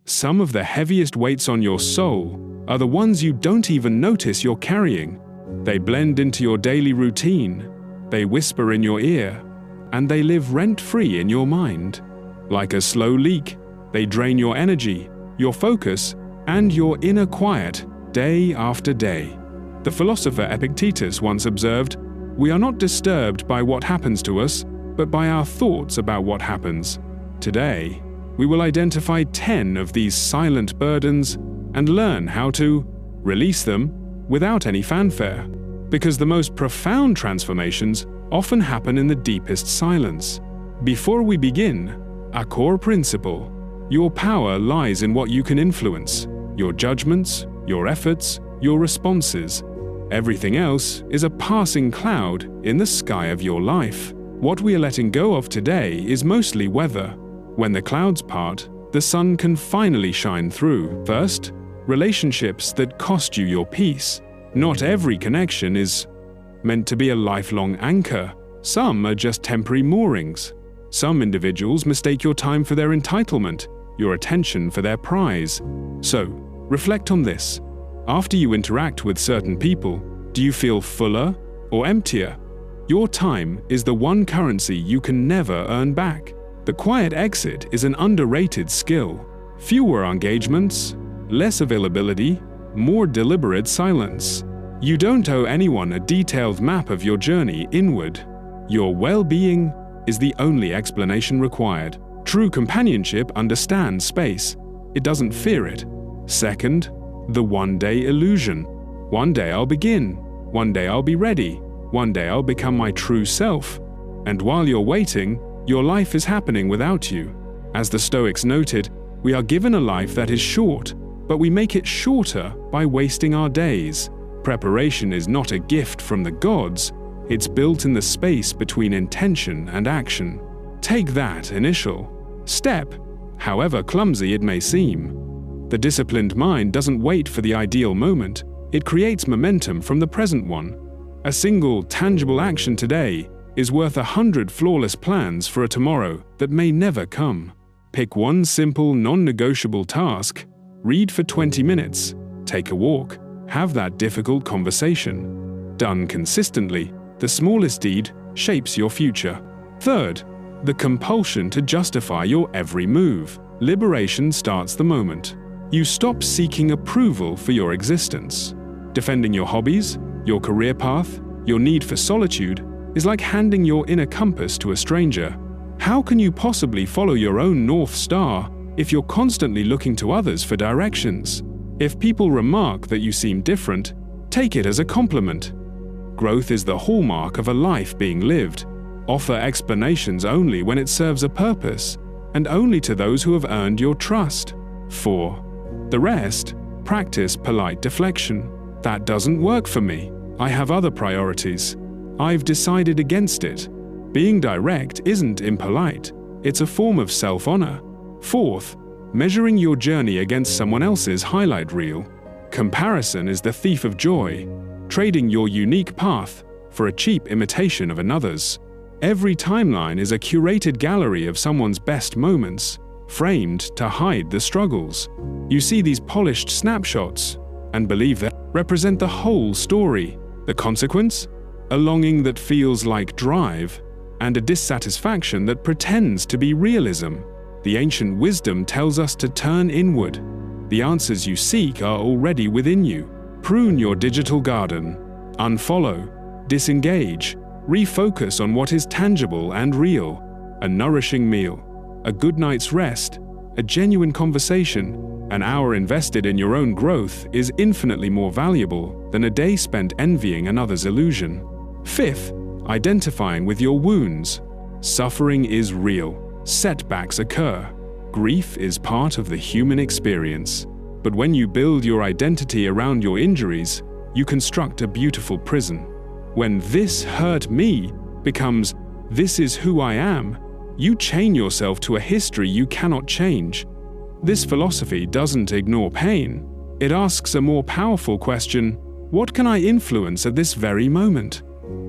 Some of the heaviest weights on your soul are the ones you don't even notice you're carrying. They blend into your daily routine, they whisper in your ear, and they live rent-free in your mind. Like a slow leak, they drain your energy, your focus, and your inner quiet day after day. The philosopher Epictetus once observed, "We are not disturbed by what happens to us, but by our thoughts about what happens." Today, we will identify 10 of these silent burdens and learn how to release them without any fanfare. Because the most profound transformations often happen in the deepest silence. Before we begin, a core principle: your power lies in what you can influence, your judgments, your efforts, your responses. Everything else is a passing cloud in the sky of your life. What we are letting go of today is mostly weather. When the clouds part, the sun can finally shine through. First, relationships that cost you your peace. Not every connection is meant to be a lifelong anchor. Some are just temporary moorings. Some individuals mistake your time for their entitlement, your attention for their prize. So, reflect on this. After you interact with certain people, do you feel fuller or emptier? Your time is the one currency you can never earn back. The quiet exit is an underrated skill. Fewer engagements, less availability, more deliberate silence. You don't owe anyone a detailed map of your journey inward. Your well-being is the only explanation required. True companionship understands space. It doesn't fear it. Second, the one-day illusion. One day I'll begin. One day I'll be ready. One day I'll become my true self. And while you're waiting, your life is happening without you. As the Stoics noted, we are given a life that is short, but we make it shorter by wasting our days. Preparation is not a gift from the gods, it's built in the space between intention and action. Take that initial step, however clumsy it may seem. The disciplined mind doesn't wait for the ideal moment, it creates momentum from the present one. A single, tangible action today is worth 100 flawless plans for a tomorrow that may never come. Pick one simple, non-negotiable task, read for 20 minutes, take a walk, have that difficult conversation. Done consistently, the smallest deed shapes your future. Third, the compulsion to justify your every move. Liberation starts the moment you stop seeking approval for your existence. Defending your hobbies, your career path, your need for solitude is like handing your inner compass to a stranger. How can you possibly follow your own North Star if you're constantly looking to others for directions? If people remark that you seem different, take it as a compliment. Growth is the hallmark of a life being lived. Offer explanations only when it serves a purpose, and only to those who have earned your trust. 4. The rest, practice polite deflection. That doesn't work for me. I have other priorities. I've decided against it. Being direct isn't impolite. It's a form of self-honor. Fourth, measuring your journey against someone else's highlight reel. Comparison is the thief of joy, trading your unique path for a cheap imitation of another's. Every timeline is a curated gallery of someone's best moments, framed to hide the struggles. You see these polished snapshots and believe they represent the whole story. The consequence? A longing that feels like drive, and a dissatisfaction that pretends to be realism. The ancient wisdom tells us to turn inward. The answers you seek are already within you. Prune your digital garden. Unfollow, disengage, refocus on what is tangible and real. A nourishing meal, a good night's rest, a genuine conversation, an hour invested in your own growth is infinitely more valuable than a day spent envying another's illusion. Fifth, identifying with your wounds. Suffering is real. Setbacks occur. Grief is part of the human experience. But when you build your identity around your injuries, you construct a beautiful prison. When "this hurt me" becomes "this is who I am," you chain yourself to a history you cannot change. This philosophy doesn't ignore pain. It asks a more powerful question: what can I influence at this very moment?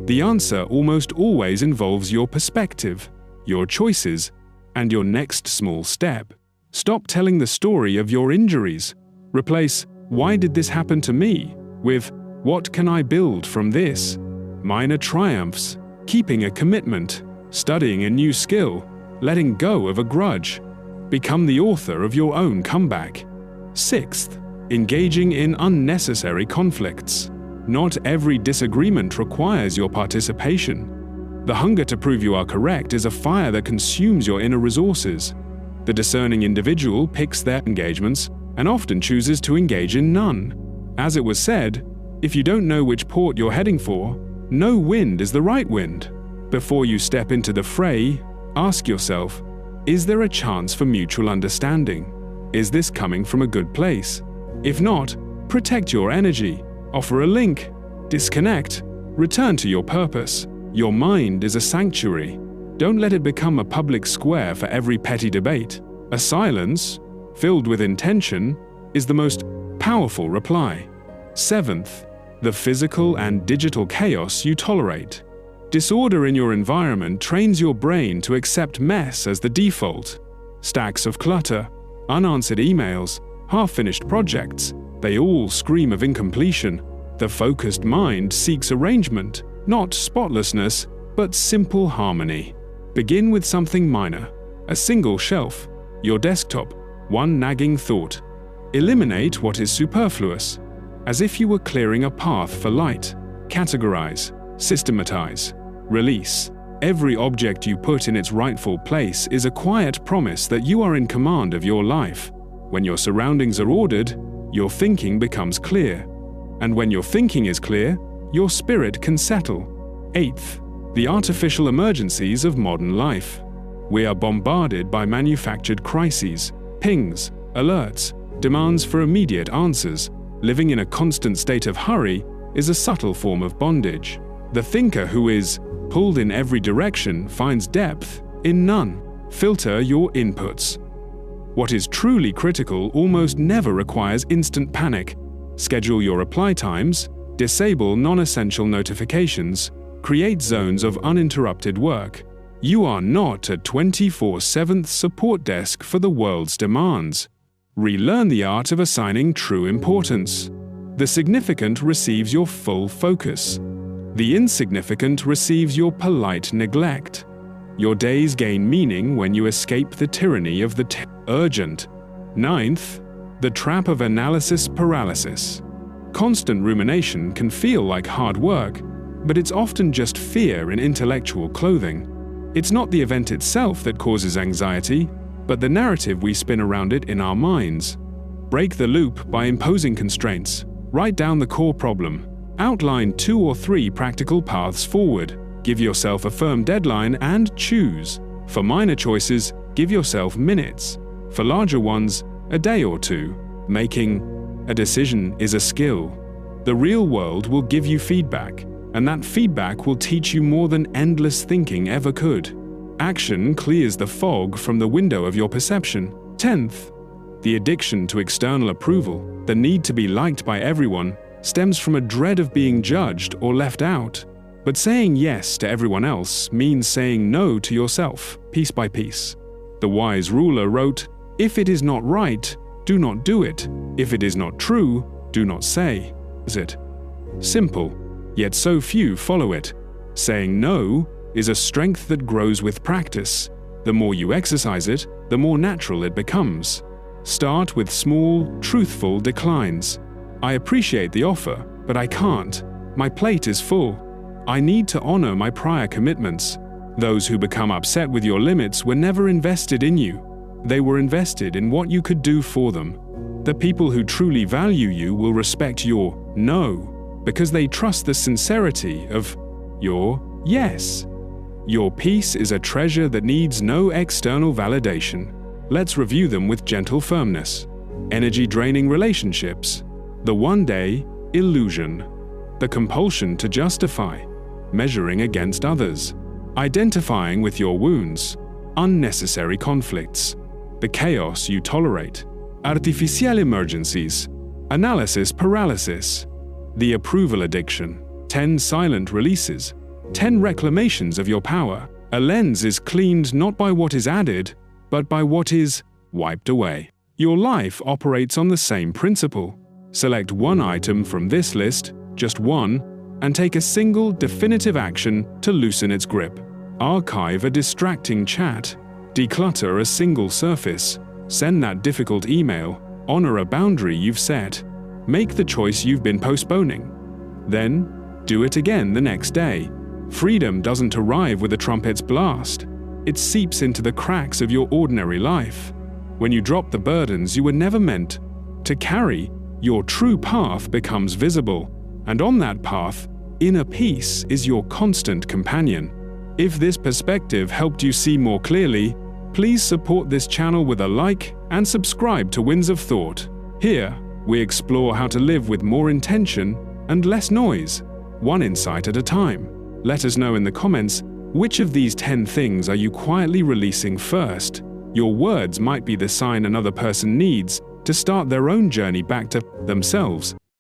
The answer almost always involves your perspective, your choices, and your next small step. Stop telling the story of your injuries. Replace, "Why did this happen to me?" with, "What can I build from this?" Minor triumphs, keeping a commitment, studying a new skill, letting go of a grudge. Become the author of your own comeback. Sixth, engaging in unnecessary conflicts. Not every disagreement requires your participation. The hunger to prove you are correct is a fire that consumes your inner resources. The discerning individual picks their engagements and often chooses to engage in none. As it was said, if you don't know which port you're heading for, no wind is the right wind. Before you step into the fray, ask yourself, is there a chance for mutual understanding? Is this coming from a good place? If not, protect your energy, offer a link, disconnect, return to your purpose. Your mind is a sanctuary. Don't let it become a public square for every petty debate. A silence, filled with intention, is the most powerful reply. Seventh, the physical and digital chaos you tolerate. Disorder in your environment trains your brain to accept mess as the default. Stacks of clutter, unanswered emails, half-finished projects, they all scream of incompletion. The focused mind seeks arrangement, not spotlessness, but simple harmony. Begin with something minor, a single shelf, your desktop, one nagging thought. Eliminate what is superfluous, as if you were clearing a path for light. Categorize, systematize, release. Every object you put in its rightful place is a quiet promise that you are in command of your life. When your surroundings are ordered, your thinking becomes clear. And when your thinking is clear, your spirit can settle. Eighth, the artificial emergencies of modern life. We are bombarded by manufactured crises, pings, alerts, demands for immediate answers. Living in a constant state of hurry is a subtle form of bondage. The thinker who is pulled in every direction finds depth in none. Filter your inputs. What is truly critical almost never requires instant panic. Schedule your reply times, disable non-essential notifications, create zones of uninterrupted work. You are not a 24/7 support desk for the world's demands. Relearn the art of assigning true importance. The significant receives your full focus. The insignificant receives your polite neglect. Your days gain meaning when you escape the tyranny of the urgent. Ninth, the trap of analysis paralysis. Constant rumination can feel like hard work, but it's often just fear in intellectual clothing. It's not the event itself that causes anxiety, but the narrative we spin around it in our minds. Break the loop by imposing constraints. Write down the core problem. Outline 2 or 3 practical paths forward. Give yourself a firm deadline and choose. For minor choices, give yourself minutes. For larger ones, a day or two. Making a decision is a skill. The real world will give you feedback, and that feedback will teach you more than endless thinking ever could. Action clears the fog from the window of your perception. 10th, the addiction to external approval, the need to be liked by everyone, stems from a dread of being judged or left out. But saying yes to everyone else means saying no to yourself, piece by piece. The wise ruler wrote, "If it is not right, do not do it. If it is not true, do not say it." Simple, yet so few follow it. Saying no is a strength that grows with practice. The more you exercise it, the more natural it becomes. Start with small, truthful declines. I appreciate the offer, but I can't. My plate is full. I need to honor my prior commitments. Those who become upset with your limits were never invested in you. They were invested in what you could do for them. The people who truly value you will respect your no, because they trust the sincerity of your yes. Your peace is a treasure that needs no external validation. Let's review them with gentle firmness. Energy-draining relationships. The one-day illusion. The compulsion to justify. Measuring against others. Identifying with your wounds. Unnecessary conflicts. The chaos you tolerate. Artificial emergencies. Analysis paralysis. The approval addiction. 10 silent releases. 10 reclamations of your power. A lens is cleaned not by what is added, but by what is wiped away. Your life operates on the same principle. Select one item from this list, just one, and take a single definitive action to loosen its grip. Archive a distracting chat. Declutter a single surface. Send that difficult email. Honor a boundary you've set. Make the choice you've been postponing. Then, do it again the next day. Freedom doesn't arrive with a trumpet's blast. It seeps into the cracks of your ordinary life. When you drop the burdens you were never meant to carry, your true path becomes visible, and on that path, inner peace is your constant companion. If this perspective helped you see more clearly, please support this channel with a like and subscribe to Winds of Thought. Here, we explore how to live with more intention and less noise, one insight at a time. Let us know in the comments, which of these 10 things are you quietly releasing first? Your words might be the sign another person needs to start their own journey back to themselves.